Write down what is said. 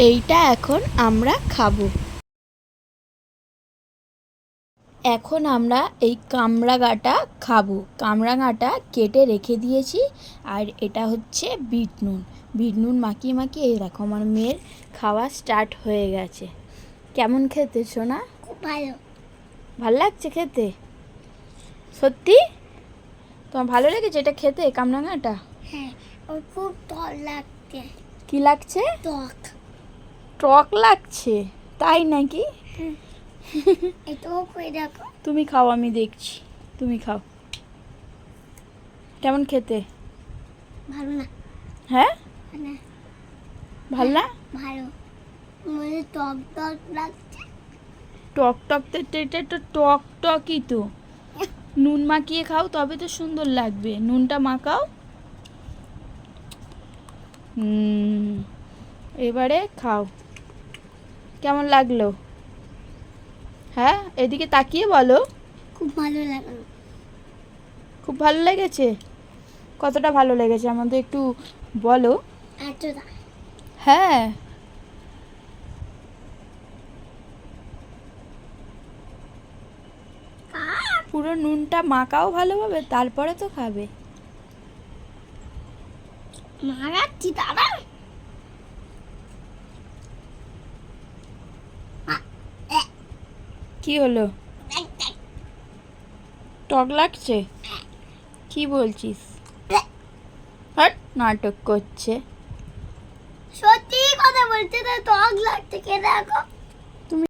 এইটা এখন আমরা খাবো। এখন আমরা এই কামরাঙাটা খাবো। কামরাঙাটা কেটে রেখে দিয়েছি। আর এটা হচ্ছে বিট নুন। বিট নুন মাখিয়ে মাখিয়ে এই দেখো আমার মেয়ের খাওয়া স্টার্ট হয়ে গেছে। কেমন খেতে সোনা? খুব ভালো। ভাল লাগছে খেতে? সত্যি তোমার ভালো লেগেছে এটা খেতে কামরাঙাটা? হ্যাঁ, খুব টক লাগছে। কি লাগছে? টক। টক লাগছে তাই নাকি? এটাও করে দেখো। তুমি খাও, আমি দেখছি। তুমি খাও। কেমন খেতে? ভালো না। হ্যাঁ, না, ভাল না? ভালো। মনে টক টক লাগছে। টক টক তো এটা তো টক টকই তো। নুন মাখিয়ে খাও তবে তো সুন্দর লাগবে। নুনটা মাখাও। এবারে খাও। কেমন লাগলো? হ্যাঁ, এদিকে তাকিয়ে বলো। খুব ভালো লাগলো। খুব ভালো লেগেছে? কতটা ভালো লেগেছে আমাদের একটু বলো। এতটা। হ্যাঁ, পুরো নুনটা মাখাও ভালোভাবে, তারপরে তো খাবে। মারাচ্ছি দাদা। কি হলো? টক লাগছে? কি বলছিস? হট, নাটক করছে। সত্যি কথা বলতে তো টক লাগছে, কে দেখো।